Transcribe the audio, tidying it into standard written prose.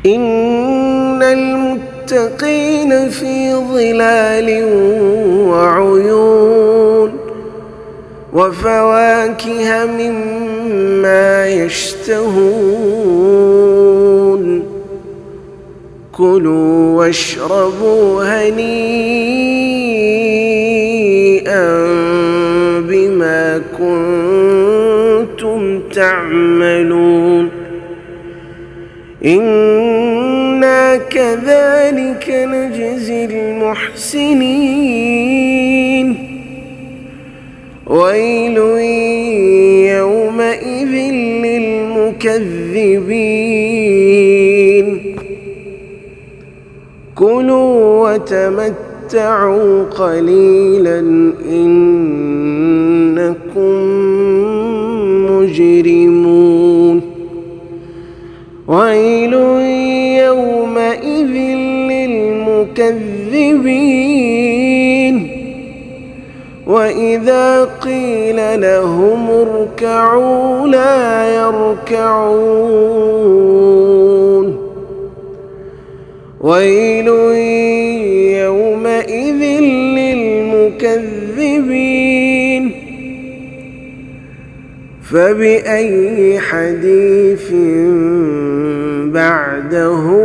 إن المتقين في ظلال وعيون وفواكه مما يشتهون كلوا واشربوا هنيئا بما كنتم تعملون إنا كذلك نجزي المحسنين ويل يومئذ للمكذبين كلوا وتمتعوا قليلا إنكم مجرمون ويل يومئذ للمكذبين وإذا قيل لهم اركعوا لا يركعون ويل يومئذ للمكذبين فبأي حديث بعده